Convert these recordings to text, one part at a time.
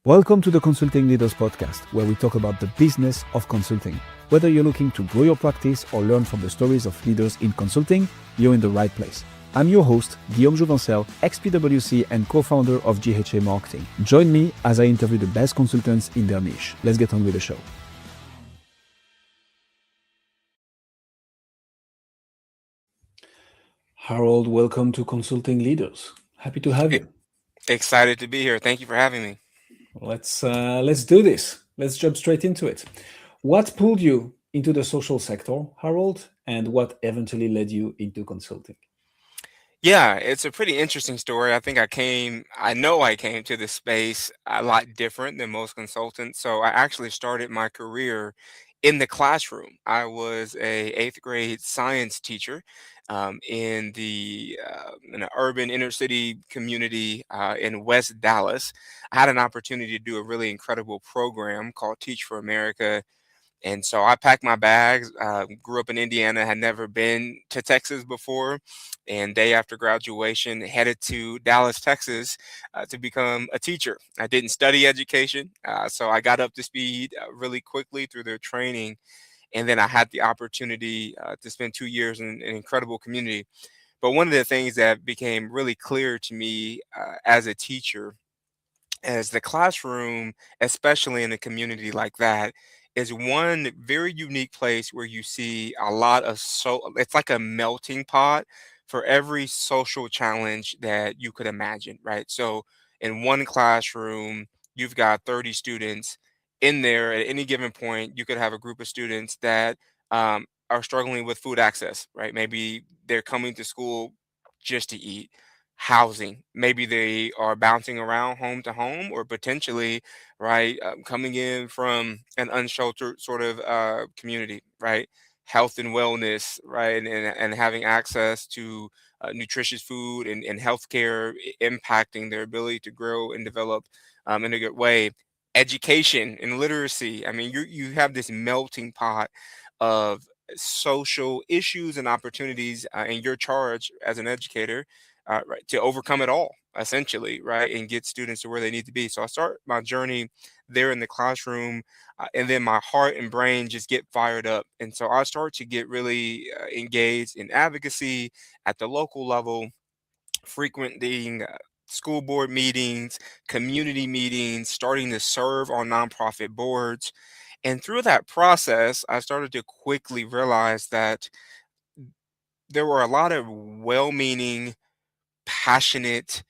Welcome to the Consulting Leaders Podcast, where we talk about the business of consulting. Whether you're looking to grow your practice or learn from the stories of leaders in consulting, you're in the right place. I'm your host, Guillaume Jouvencel, ex-PwC and co-founder of GHA Marketing. Join me as I interview the best consultants in their niche. Let's get on with the show. Harold, welcome to Consulting Leaders. Happy to have you. Excited to be here. Thank you for having me. Let's do this. Let's jump straight into it. What pulled you into the social sector, Harold, and what eventually led you into consulting? Yeah, it's a pretty interesting story. I know I came to this space a lot different than most consultants. So I actually started my career in the classroom. I was a eighth grade science teacher in an urban inner city community in West Dallas. I had an opportunity to do a really incredible program called Teach for America. And so I packed my bags, grew up in Indiana, had never been to Texas before, and day after graduation, headed to Dallas, Texas to become a teacher. I didn't study education, so I got up to speed really quickly through their training. And then I had the opportunity to spend 2 years in an incredible community. But one of the things that became really clear to me as a teacher as the classroom, especially in a community like that, is one very unique place where you see a lot of it's like a melting pot for every social challenge that you could imagine, right? So in one classroom, you've got 30 students in there. At any given point, you could have a group of students that are struggling with food access, right? Maybe they're coming to school just to eat. Housing, maybe they are bouncing around home to home, or potentially, right, coming in from an unsheltered sort of community, right? Health and wellness, right, and having access to nutritious food and healthcare impacting their ability to grow and develop in a good way. Education and literacy. I mean, you have this melting pot of social issues and opportunities, and your charge as an educator, right, to overcome it all, essentially, right, and get students to where they need to be. So I start my journey there in the classroom, and then my heart and brain just get fired up, and so I start to get really engaged in advocacy at the local level, frequenting school board meetings, community meetings, starting to serve on nonprofit boards. And through that process, I started to quickly realize that there were a lot of well meaning, passionate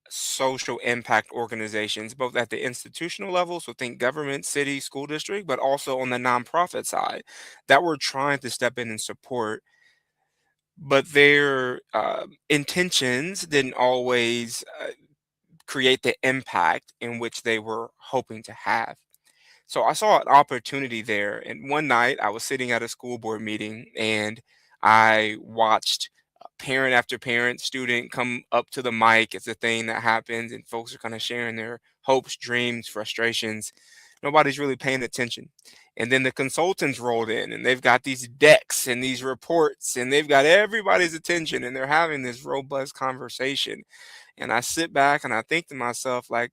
social impact organizations, both at the institutional level, so think government, city, school district, but also on the nonprofit side, that were trying to step in and support, but their intentions didn't always create the impact in which they were hoping to have. So I saw an opportunity there. And one night I was sitting at a school board meeting and I watched parent after parent, student come up to the mic. It's a thing that happens, and folks are kind of sharing their hopes, dreams, frustrations. Nobody's really paying attention. And then the consultants rolled in and they've got these decks and these reports and they've got everybody's attention and they're having this robust conversation. And I sit back and I think to myself, like,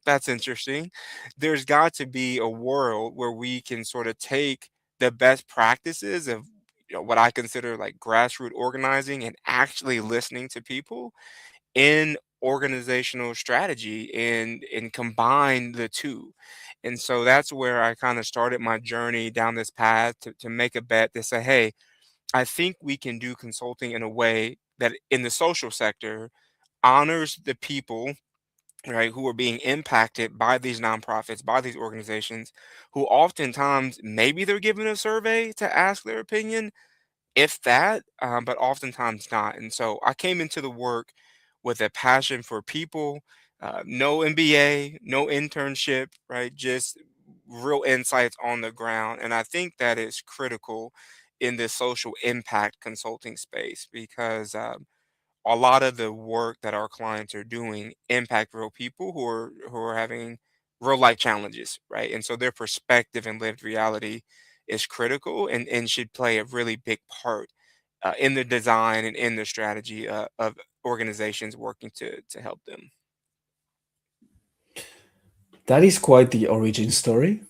that's interesting. There's got to be a world where we can sort of take the best practices of what I consider like grassroots organizing and actually listening to people in organizational strategy and combine the two. And so that's where I kind of started my journey down this path to make a bet to say, hey, I think we can do consulting in a way that in the social sector honors the people, right, who are being impacted by these nonprofits, by these organizations, who oftentimes maybe they're given a survey to ask their opinion, if that, but oftentimes not. And so I came into the work with a passion for people, no MBA, no internship, right, just real insights on the ground. And I think that is critical in this social impact consulting space because a lot of the work that our clients are doing impact real people who are having real life challenges, right? And so their perspective and lived reality is critical and should play a really big part in the design and in the strategy of organizations working to help them. That is quite the origin story,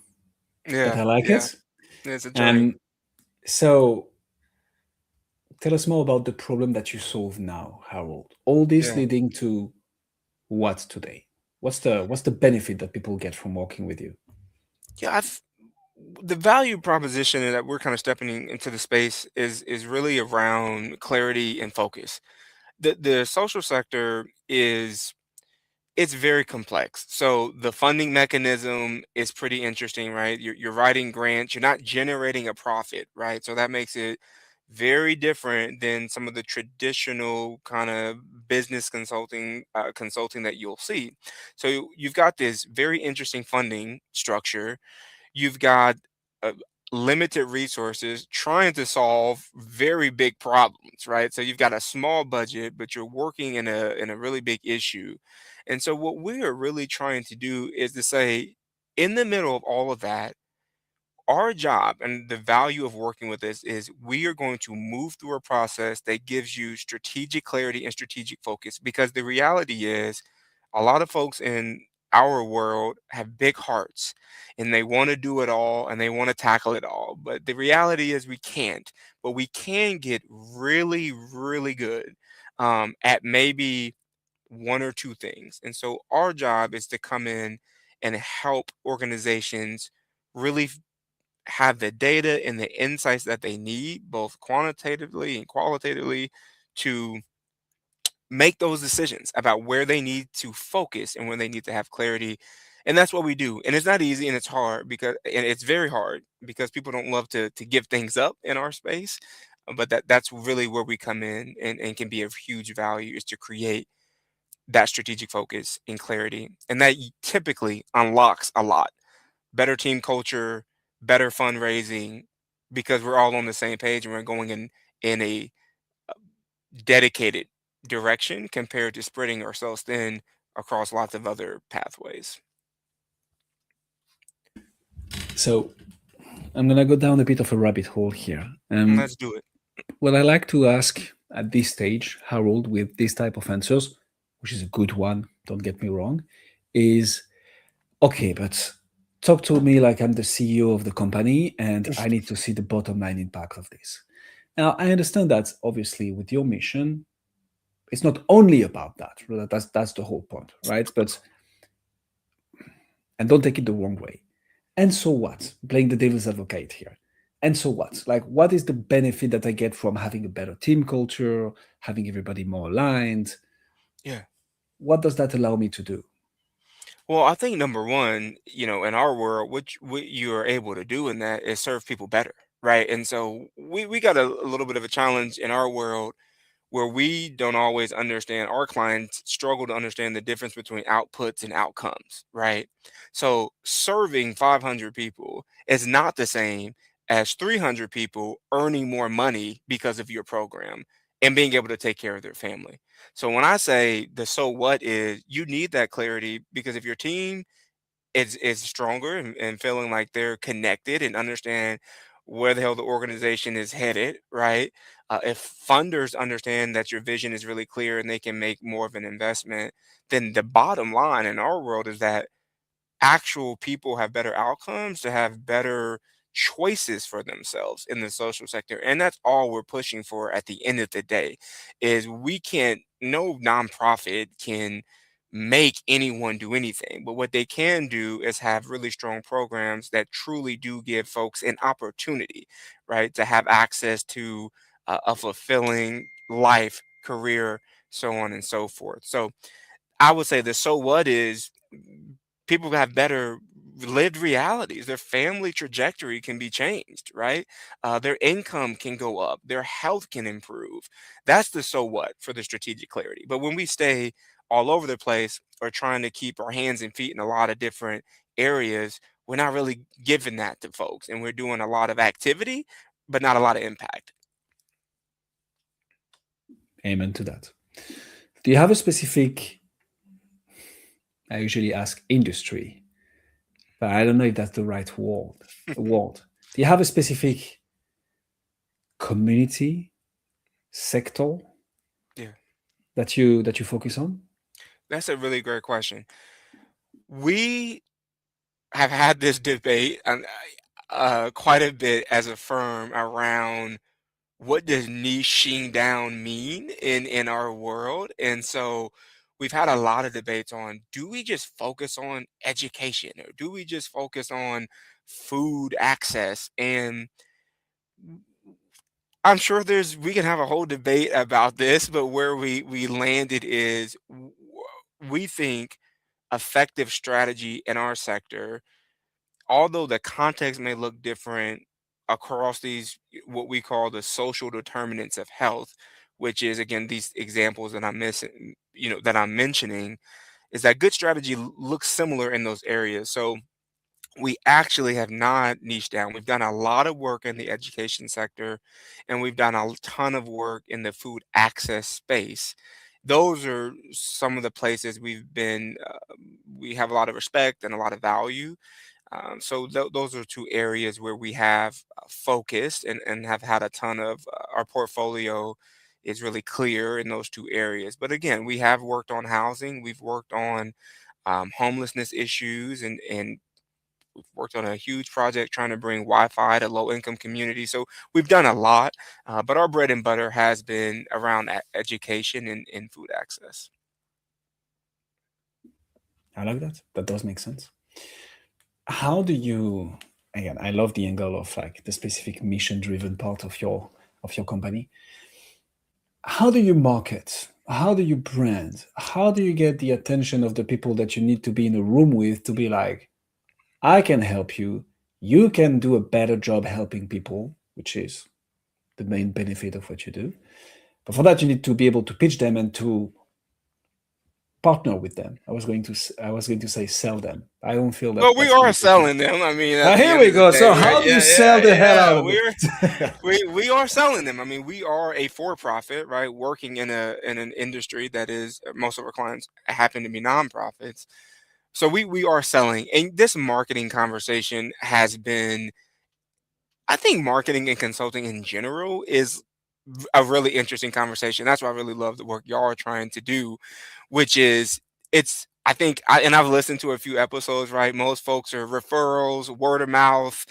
but Yeah, I like yeah, it. it's a journey. And so tell us more about the problem that you solve now, Harold. All this Yeah, leading to what today? What's the benefit that people get from working with you? yeah. The value proposition that we're kind of stepping into the space is really around clarity and focus. The social sector is it's very complex. So the funding mechanism is pretty interesting, right? You're writing grants, you're not generating a profit, right? So that makes it very different than some of the traditional kind of business consulting that you'll see. So you've got this very interesting funding structure. You've got uh, limited resources trying to solve very big problems, right? So you've got a small budget, but you're working in a really big issue. And so what we are really trying to do is to say, in the middle of all of that, our job and the value of working with this is we are going to move through a process that gives you strategic clarity and strategic focus, because the reality is a lot of folks in our world have big hearts and they want to do it all and they want to tackle it all, but the reality is we can't. But we can get really really good at maybe one or two things. And so our job is to come in and help organizations really have the data and the insights that they need, both quantitatively and qualitatively, to make those decisions about where they need to focus and when they need to have clarity. And that's what we do. And it's not easy and it's hard because and it's very hard because people don't love to give things up in our space. But that's really where we come in and can be of huge value, is to create that strategic focus and clarity. And that typically unlocks a lot better team culture, better fundraising, because we're all on the same page and we're going in a dedicated direction compared to spreading ourselves thin across lots of other pathways. So I'm gonna go down a bit of a rabbit hole here. Let's do it. What I like to ask at this stage, Harold, with this type of answers, which is a good one, don't get me wrong, is okay, but talk to me like I'm the CEO of the company and I need to see the bottom line impact of this. Now, I understand that obviously with your mission, it's not only about that. Right? That's the whole point, right? But and don't take it the wrong way. And so what? Playing the devil's advocate here. And so what? Like, what is the benefit that I get from having a better team culture, having everybody more aligned? Yeah. What does that allow me to do? Well, I think number one, in our world, what you are able to do in that is serve people better, right? And so we got a little bit of a challenge in our world where we don't always understand, our clients struggle to understand the difference between outputs and outcomes, right? So serving 500 people is not the same as 300 people earning more money because of your program and being able to take care of their family. So when I say the so what is, you need that clarity, because if your team is stronger and feeling like they're connected and understand where the hell the organization is headed, right? If funders understand that your vision is really clear and they can make more of an investment, then the bottom line in our world is that actual people have better outcomes, to have better choices for themselves in the social sector. And that's all we're pushing for at the end of the day, is we can't, no nonprofit can make anyone do anything, but what they can do is have really strong programs that truly do give folks an opportunity, right, to have access to a fulfilling life, career, so on and so forth. So I would say the so what is, people have better lived realities. Their family trajectory can be changed, right? Their income can go up. Their health can improve. That's the so what for the strategic clarity. But when we stay all over the place or trying to keep our hands and feet in a lot of different areas, we're not really giving that to folks. And we're doing a lot of activity, but not a lot of impact. Amen to that. Do you have a specific, I usually ask industry, but I don't know if that's the right word. Do you have a specific community, sector Yeah, that you focus on? that's a really great question. We have had this debate quite a bit as a firm around what does niching down mean in our world. And so we've had a lot of debates on, do we just focus on education, or do we just focus on food access? And I'm sure we can have a whole debate about this, but where we landed is we think effective strategy in our sector, although the context may look different across these, what we call the social determinants of health, which is again these examples that I'm missing, that I'm mentioning, is that good strategy looks similar in those areas. So we actually have not niched down. We've done a lot of work in the education sector, and we've done a ton of work in the food access space. Those are some of the places we have a lot of respect and a lot of value. So those are two areas where we have focused and have had a ton of our portfolio is really clear in those two areas. But again, we have worked on housing, we've worked on homelessness issues, and we've worked on a huge project trying to bring Wi-Fi to low-income communities. So we've done a lot, but our bread and butter has been around education and food access. I like that. That does make sense. How do you, again, I love the angle of like the specific mission driven part of your company. How do you market? How do you brand? How do you get the attention of the people that you need to be in a room with to be like, I can help you. You can do a better job helping people, which is the main benefit of what you do. But for that, you need to be able to pitch them and to partner with them. I was going to say sell them. I don't feel Well, that we that's are really the case. selling them. I mean, at Ah, the here end we of the go. day, So right? how do you Yeah, sell yeah, the hell out yeah. of it? We are selling them. I mean, we are a for-profit, right? Working in an industry that is, most of our clients happen to be nonprofits. So we are selling. And this marketing conversation has been, I think marketing and consulting in general is a really interesting conversation. That's why I really love the work y'all are trying to do, which is I think and I've listened to a few episodes, right? Most folks are referrals, word of mouth.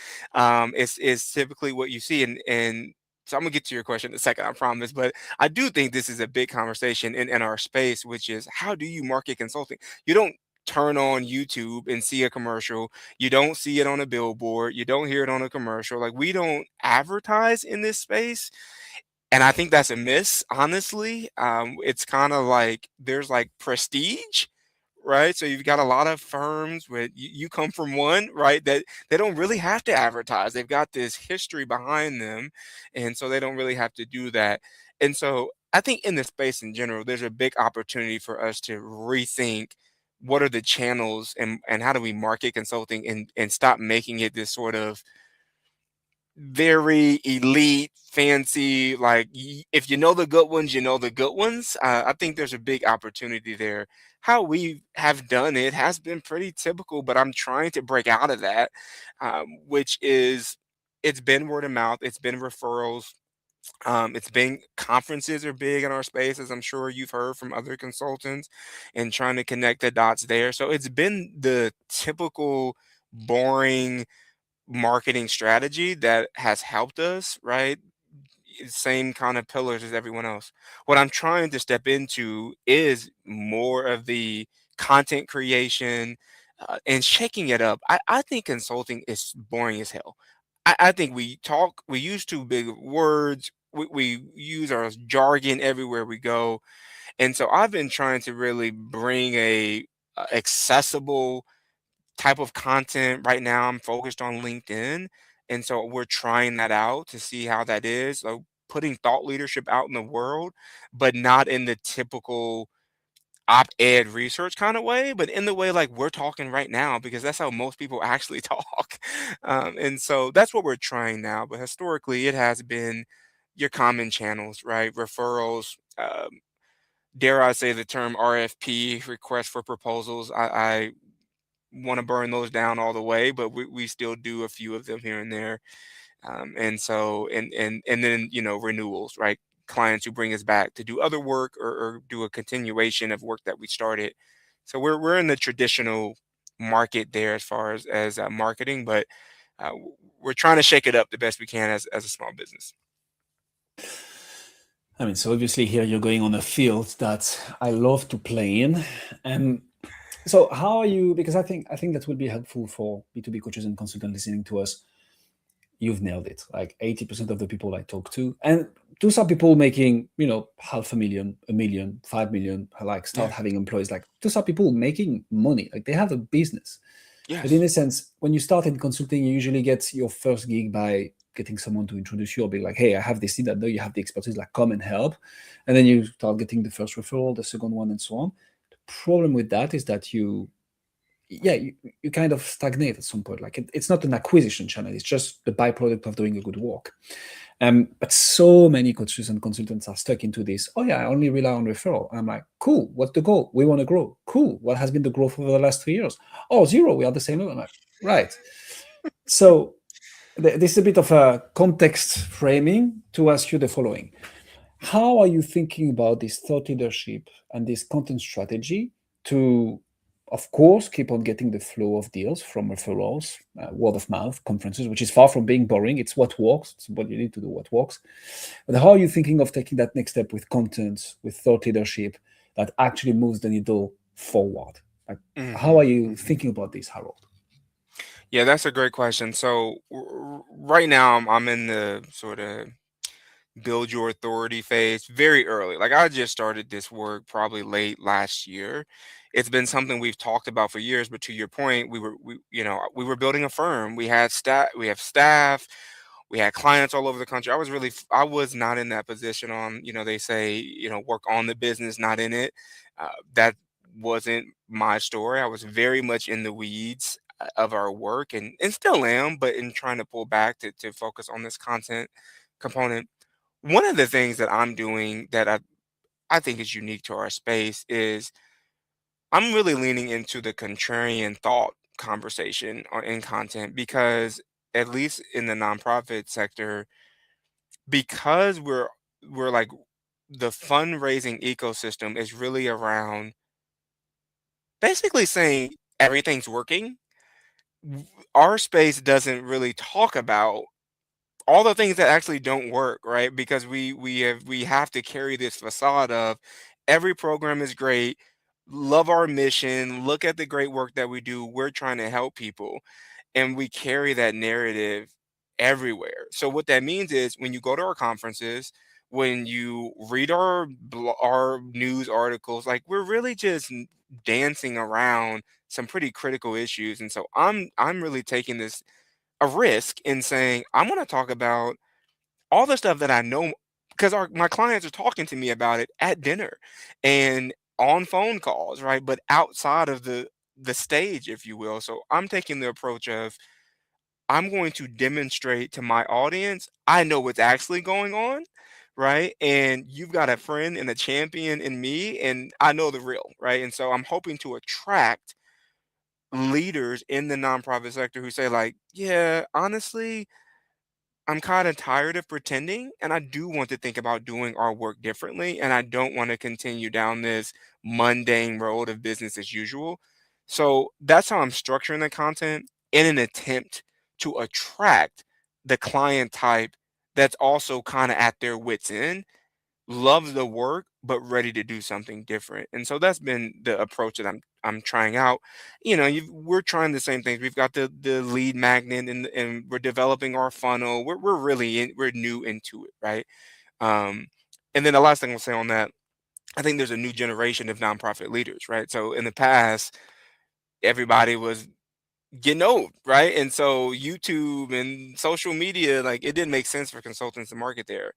Is typically what you see, and so I'm gonna get to your question in a second, I promise. But I do think this is a big conversation in our space, which is, how do you market consulting? You don't turn on YouTube and see a commercial. You don't see it on a billboard. You don't hear it on a commercial. Like, we don't advertise in this space, and I think that's a miss, honestly. It's kind of like there's like prestige, right? So you've got a lot of firms where you come from one, right? That they don't really have to advertise. They've got this history behind them, and so they don't really have to do that. And so I think in the space in general, there's a big opportunity for us to rethink what are the channels, and how do we market consulting, and stop making it this sort of very elite, fancy, like, if you know the good ones, you know the good ones. I think there's a big opportunity there. How we have done it has been pretty typical, but I'm trying to break out of that, which is, it's been word of mouth, it's been referrals, it's been conferences are big in our space, as I'm sure you've heard from other consultants, and trying to connect the dots there. So it's been the typical boring marketing strategy that has helped us, right? Same kind of pillars as everyone else. What I'm trying to step into is more of the content creation, and shaking it up. I think consulting is boring as hell. I think we use too big of words. We use our jargon everywhere we go. And so I've been trying to really bring a accessible type of content. Right now, I'm focused on LinkedIn, and so we're trying that out to see how that is. So putting thought leadership out in the world, but not in the typical op-ed research kind of way, but in the way like we're talking right now, because that's how most people actually talk. And so that's what we're trying now. But historically, it has been your common channels, right? Referrals. Dare I say the term RFP, request for proposals. I want to burn those down all the way, but we still do a few of them here and there. And so, and then, renewals, right? Clients who bring us back to do other work, or do a continuation of work that we started. So we're in the traditional market there as far as marketing, but we're trying to shake it up the best we can as a small business. I mean, so obviously here you're going on a field that I love to play in. And so how are you, because I think that will be helpful for B2B coaches and consultants listening to us. You've nailed it. Like 80% of the people I talk to, and those are people making, half a million, a million, 5 million, like start Yeah. having employees. Like those are people making money. Like they have a business. But in Yes. a sense, when you start in consulting, you usually get your first gig by getting someone to introduce you or be like, hey, I have this need, I know you have the expertise, like come and help. And then you start getting the first referral, the second one, and so on. The problem with that is that you kind of stagnate at some point. Like it's not an acquisition channel, it's just the byproduct of doing a good work. But so many coaches and consultants are stuck into this. Oh yeah, I only rely on referral. I'm like, cool. What's the goal? We want to grow. Cool. What has been the growth over the last 3 years? Oh, zero. We are the same level. I'm like, right. So this is a bit of a context framing to ask you the following: how are you thinking about this thought leadership and this content strategy to, of course, keep on getting the flow of deals from referrals, word of mouth, conferences, which is far from being boring. It's what works. It's what you need to do, what works. But how are you thinking of taking that next step with content, with thought leadership that actually moves the needle forward? Like, how Hmm. are you Hmm. thinking about this, Harold? Yeah, that's a great question. So right now I'm in the sort of build your authority phase very early. Like I just started this work probably late last year. It's been something we've talked about for years, but to your point, we were building a firm. We have staff, we had clients all over the country. I was not in that position on, they say, work on the business, not in it. That wasn't my story. I was very much in the weeds of our work and still am, but in trying to pull back to focus on this content component. One of the things that I'm doing that I think is unique to our space is I'm really leaning into the contrarian thought conversation in content because at least in the nonprofit sector, because we're like the fundraising ecosystem is really around basically saying everything's working. w- Our space doesn't really talk about all the things that actually don't work, right? Because we have to carry this facade of every program is great, love our mission, look at the great work that we do, we're trying to help people, and we carry that narrative everywhere. So what that means is when you go to our conferences, when you read our news articles, like we're really just dancing around some pretty critical issues. And so I'm really taking this a risk in saying I'm going to talk about all the stuff that I know because my clients are talking to me about it at dinner and on phone calls, right? But outside of the stage, if you will. So I'm taking the approach of I'm going to demonstrate to my audience I know what's actually going on, right? And you've got a friend and a champion in me, and I know the real, right? And so I'm hoping to attract leaders in the nonprofit sector who say like, yeah, honestly, I'm kind of tired of pretending, and I do want to think about doing our work differently, and I don't want to continue down this mundane road of business as usual. So that's how I'm structuring the content in an attempt to attract the client type that's also kind of at their wits' end, loves the work but ready to do something different. And so that's been the approach that I'm trying out. We're trying the same things. We've got the lead magnet and we're developing our funnel. We're new into it, right? Um, and then the last thing I'll say on that, I think there's a new generation of nonprofit leaders, right? So in the past, everybody was getting old, right? And so YouTube and social media, like it didn't make sense for consultants to market there.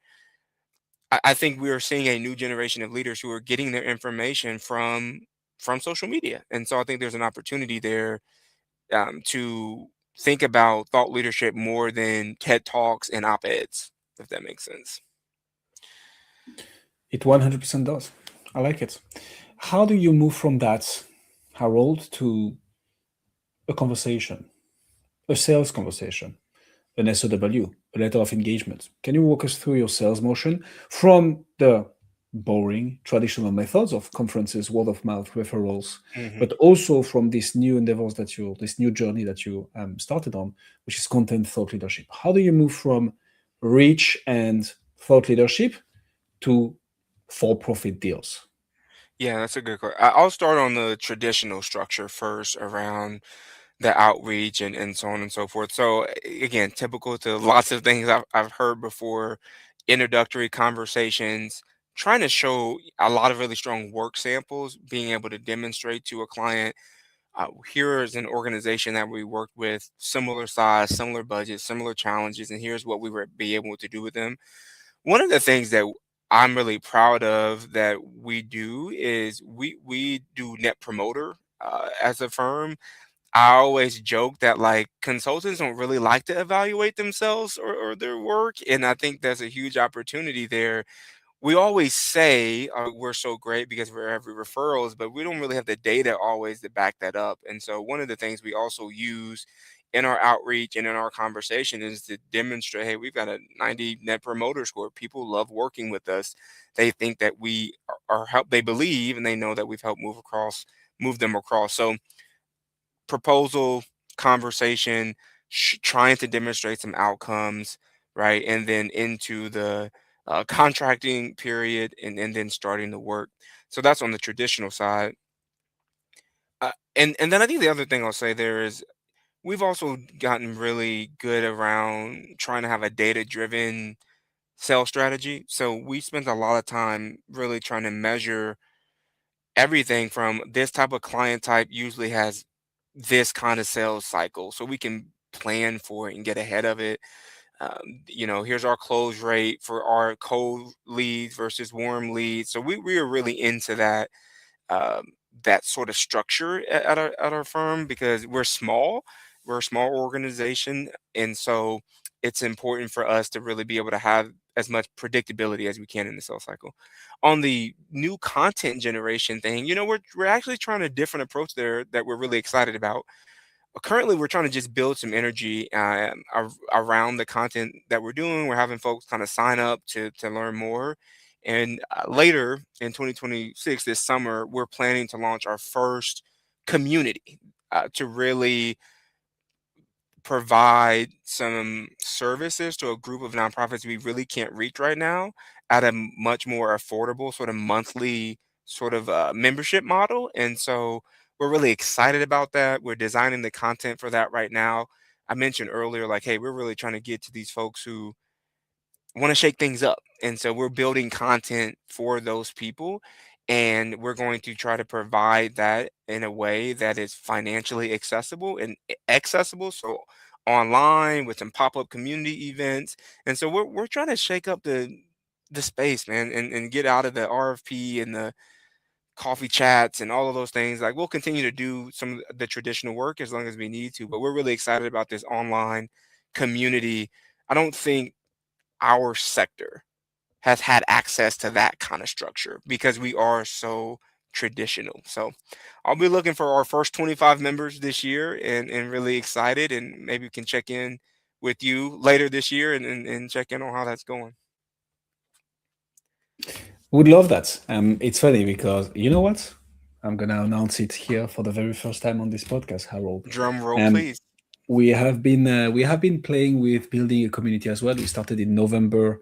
I think we are seeing a new generation of leaders who are getting their information from social media, and so I think there's an opportunity there to think about thought leadership more than TED talks and op-eds, if that makes sense. It 100% does. I like it. How do you move from that, Harold, to a conversation, a sales conversation, an SOW, a letter of engagement? Can you walk us through your sales motion from the boring traditional methods of conferences, word of mouth, referrals, Hmm. but also from this new endeavors this new journey that you started on, which is content thought leadership. How do you move from reach and thought leadership to for-profit deals? Yeah, that's a good question. I'll start on the traditional structure first around the outreach and so on and so forth. So again, typical to lots of things I've heard before, introductory conversations, trying to show a lot of really strong work samples, being able to demonstrate to a client, here is an organization that we worked with, similar size, similar budget, similar challenges, and here's what we were be able to do with them. One of the things that I'm really proud of that we do is we do net promoter as a firm. I always joke that like consultants don't really like to evaluate themselves or their work, and I think there's a huge opportunity there. We always say we're so great because we're having referrals, but we don't really have the data always to back that up. And so one of the things we also use in our outreach and in our conversation is to demonstrate, hey, we've got a 90 net promoter score. People love working with us. They think that we are help. They believe and they know that we've helped move them across. So proposal, conversation, trying to demonstrate some outcomes, right? And then into the contracting period and then starting the work. So that's on the traditional side. And then I think the other thing I'll say there is we've also gotten really good around trying to have a data driven sales strategy. So we spent a lot of time really trying to measure everything from this type of client type usually has this kind of sales cycle so we can plan for it and get ahead of it. Here's our close rate for our cold leads versus warm leads. So we are really into um, that sort of structure at our firm because we're a small organization, and so it's important for us to really be able to have as much predictability as we can in the sales cycle. On the new content generation thing, we're actually trying a different approach there that we're really excited about. Currently, we're trying to just build some energy around the content that we're doing. We're having folks kind of sign up to learn more. And later in 2026, this summer, we're planning to launch our first community to really provide some services to a group of nonprofits we really can't reach right now at a much more affordable sort of monthly sort of membership model. And so we're really excited about that. We're designing the content for that right now. I mentioned earlier, like, hey, we're really trying to get to these folks who want to shake things up. And so we're building content for those people. And we're going to try to provide that in a way that is financially accessible and accessible. So online with some pop-up community events. And so we're trying to shake up the space, man, and get out of the RFP and the coffee chats and all of those things. Like we'll continue to do some of the traditional work as long as we need to, but we're really excited about this online community. I don't think our sector has had access to that kind of structure because we are so traditional. So I'll be looking for our first 25 members this year and really excited. And maybe we can check in with you later this year and check in on how that's going. Would love that. It's funny because you know what? I'm gonna announce it here for the very first time on this podcast, Harold. Drum roll, Um, please. we have been playing with building a community as well. We started in November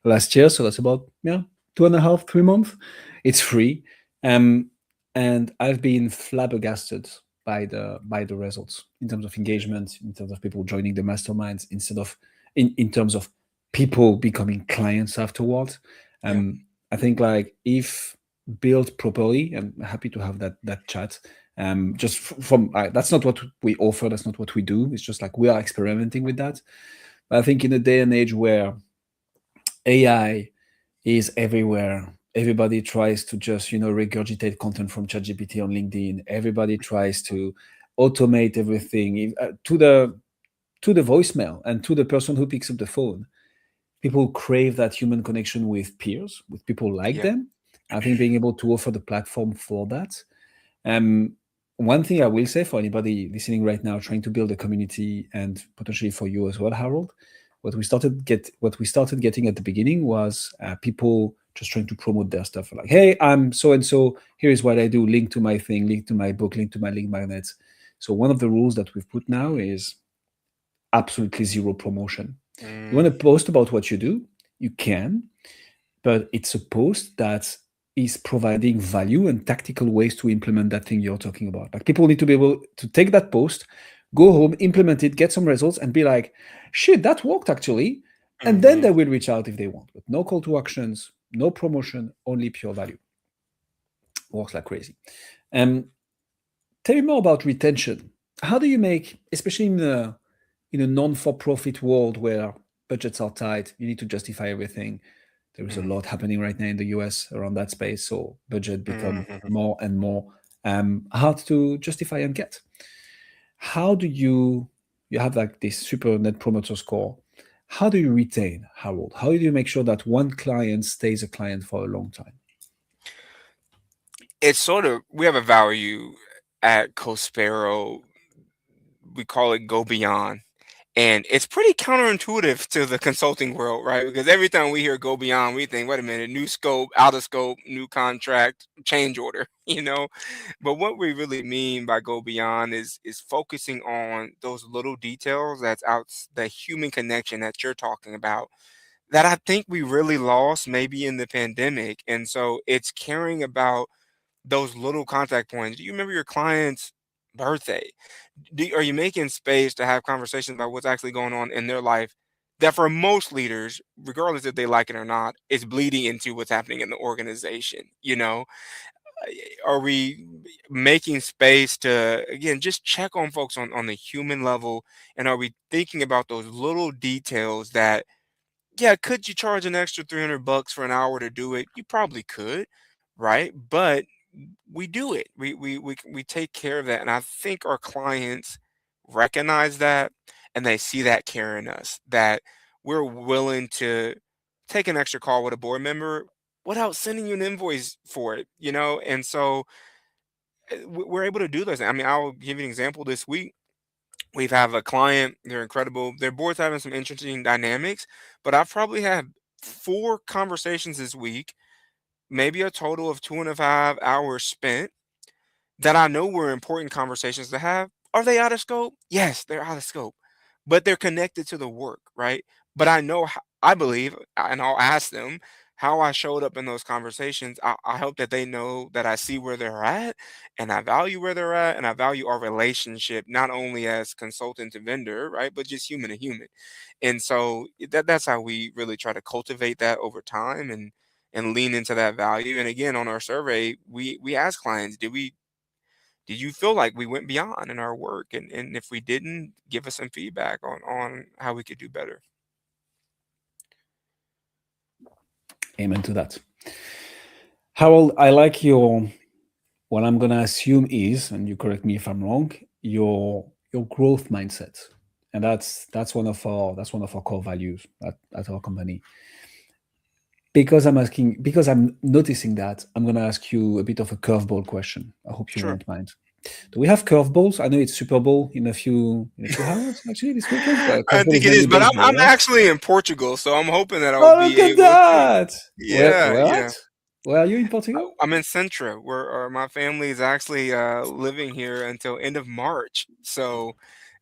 last year, so that's about 2.5, 3 months. It's free, um, and I've been flabbergasted by the results in terms of engagement, in terms of people joining the masterminds, instead of in terms of people becoming clients afterwards. Yeah. Um, I think like if built properly, I'm happy to have that chat. Just from that's not what we offer. That's not what we do. It's just like we are experimenting with that. But I think in a day and age where AI is everywhere. Everybody tries to just, regurgitate content from ChatGPT on LinkedIn. Everybody tries to automate everything to the voicemail and to the person who picks up the phone. People crave that human connection with peers, with people like Yeah. them. I think being able to offer the platform for that. Um, One thing I will say for anybody listening right now, trying to build a community, and potentially for you as well, Harold, what we started getting at the beginning was people just trying to promote their stuff. Like, hey, I'm so and so. Here is what I do. Link to my thing. Link to my book. Link to my link magnets. So one of the rules that we've put now is absolutely zero promotion. You want Mm, to post about what you do, you can, but it's a post that is providing value and tactical ways to implement that thing you're talking about. Like people need to be able to take that post, go home, implement it, get some results, and be like, shit, that worked actually. And then mhm. they will reach out if they want. But no call to actions, no promotion, only pure value. Works like crazy. Um, Tell me more about retention. How do you make, especially in a non-for-profit world where budgets are tight, you need to justify everything. There is a Mm, lot happening right now in the US around that space, so budget become mhm. more and more hard to justify and get. How do you have like this super net promoter score? How do you retain, Harold? How do you make sure that one client stays a client for a long time? It's sort of we have a value at CoSpero. We call it go beyond. And it's pretty counterintuitive to the consulting world, right? Because every time we hear go beyond, we think, wait a minute, new scope, out of scope, new contract, change order, you know? But what we really mean by go beyond is focusing on those little details that's out the human connection that you're talking about that I think we really lost maybe in the pandemic. And so it's caring about those little contact points. Do you remember your client's birthday? Are you making space to have conversations about what's actually going on in their life that for most leaders, regardless if they like it or not, is bleeding into what's happening in the organization? Are we making space to again just check on folks on the human level, and are we thinking about those little details that yeah, could you charge an extra $300 for an hour to do it? You probably could, right? But we do it. We take care of that, and I think our clients recognize that, and they see that care in us. That we're willing to take an extra call with a board member without sending you an invoice for it, And so we're able to do those. I mean, I'll give you an example. This week, we have a client. They're incredible. Their board's having some interesting dynamics, but I've probably had 4 conversations this week, maybe a total of 2.5 hours spent that I know were important conversations to have. Are they out of scope? Yes, they're out of scope, but they're connected to the work, right? But I know, I believe, and I'll ask them how I showed up in those conversations. I hope that they know that I see where they're at and I value where they're at and I value our relationship, not only as consultant to vendor, right? But just human to human. And so that's how we really try to cultivate that over time and lean into that value. And again, on our survey, we ask clients, did you feel like we went beyond in our work? And if we didn't, give us some feedback on how we could do better. Amen to that. Harold, I like your what I'm gonna assume is, and you correct me if I'm wrong, your growth mindset. And that's one of our core values at our company. Because I'm noticing that, I'm gonna ask you a bit of a curveball question. I hope you Sure. won't mind. Do we have curveballs? I know it's Super Bowl in a few hours actually this weekend. Well, I curveball think is it is, mainly but I'm baseball, I'm right? actually in Portugal, so I'm hoping that I'll Oh, be look at able to. that! Where Yeah, where yeah. at? Where are you in Portugal? I'm in Sintra, where my family is actually living here until end of March. So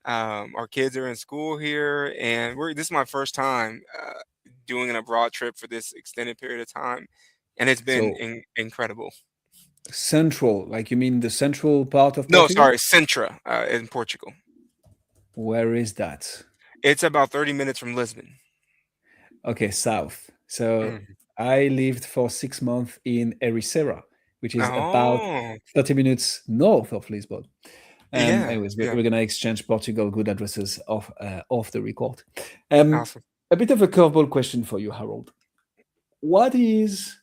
our kids are in school here, and this is my first time doing an abroad trip for this extended period of time, and it's been So incredible. central, like you mean the central part of No, Portugal? sorry, Sintra in Portugal. Where is that? It's about 30 minutes from Lisbon. Okay, south. So Mhm. I lived for 6 months in Ericeira, which is about Oh, 30 minutes north of Lisbon. yeah, Anyways, we're, yeah, we're gonna exchange Portugal good addresses off the record. Um, awesome. a bit of a curveball question for you, Harold. What is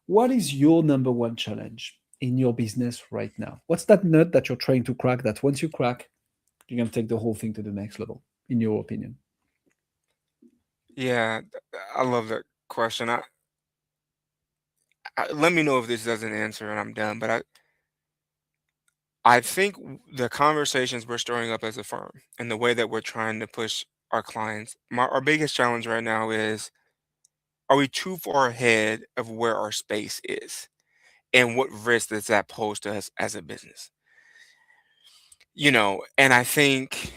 what is your number one challenge in your business right now? What's that nut that you're trying to crack? That once you crack, you're gonna take the whole thing to the next level, in your opinion? Yeah, I love that question. Let me know if this doesn't answer and I'm done. But I think the conversations we're stirring up as a firm and the way that we're trying to push our clients, our biggest challenge right now is are we too far ahead of where our space is? And what risk does that pose to us as a business? And I think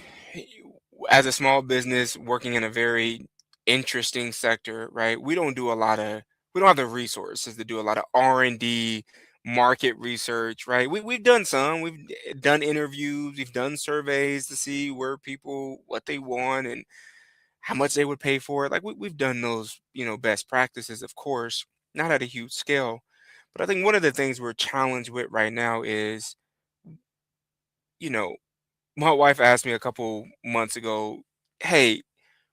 as a small business working in a very interesting sector, right? We don't have the resources to do a lot of R&D, market research, right? We've done some, done interviews, we've done surveys to see where people, what they want and how much they would pay for it. Like we've done those, best practices, of course, not at a huge scale. But I think one of the things we're challenged with right now is, you know, my wife asked me a couple months ago, hey,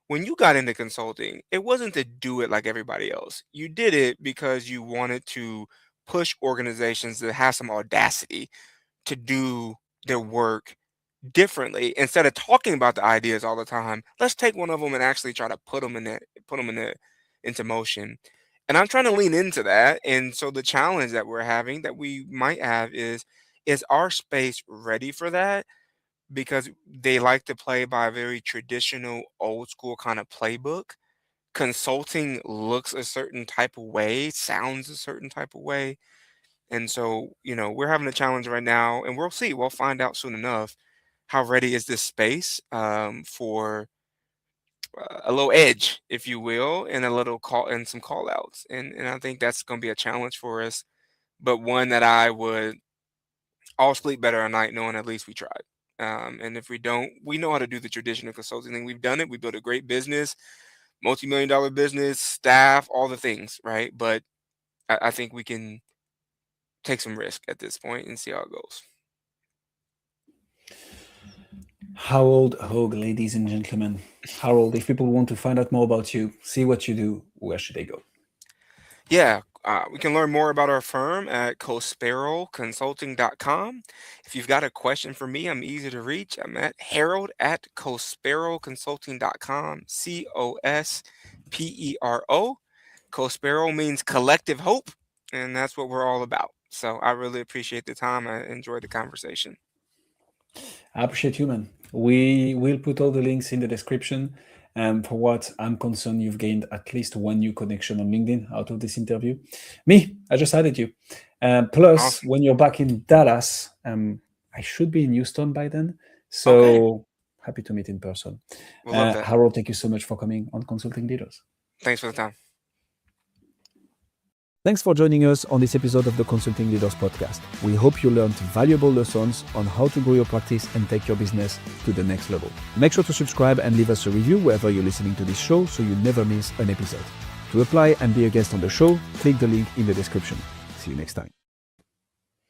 when you got into consulting, it wasn't to do it like everybody else. You did it because you wanted to push organizations that have some audacity to do their work differently instead of talking about the ideas all the time. Let's take one of them and actually try to put them into motion. And I'm trying to lean into that. And so the challenge that we're having, that we might have, is our space ready for that? Because they like to play by a very traditional, old school kind of playbook. Consulting looks a certain type of way, sounds a certain type of way. And so, we're having a challenge right now, and we'll see. We'll find out soon enough how ready is this space for a little edge, if you will, and a little call and some call outs. And I think that's going to be a challenge for us, but one that I'll sleep better at night knowing at least we tried. And if we don't, we know how to do the traditional consulting thing. We've done it. We built a great business, multi-million dollar business, staff, all the things, right? But I think we can take some risk at this point and see how it goes. Harold Hogue, ladies and gentlemen. Harold, if people want to find out more about you, see what you do, where should they go? Yeah, we can learn more about our firm at CoSperoConsulting.com. If you've got a question for me, I'm easy to reach. I'm at Harold at CoSperoConsulting.com, CoSpero. CoSpero means collective hope, and that's what we're all about. So I really appreciate the time. I enjoyed the conversation. I appreciate you, man. We will put all the links in the description. For what I'm concerned, you've gained at least one new connection on LinkedIn out of this interview. Me, I just added you. Plus, Awesome. when you're back in Dallas, I should be in Houston by then. So Okay. happy to meet in person. We'll love that. Harold, thank you so much for coming on Consulting Leaders. Thanks for the time. Thanks for joining us on this episode of the Consulting Leaders Podcast. We hope you learned valuable lessons on how to grow your practice and take your business to the next level. Make sure to subscribe and leave us a review wherever you're listening to this show so you never miss an episode. To apply and be a guest on the show, click the link in the description. See you next time.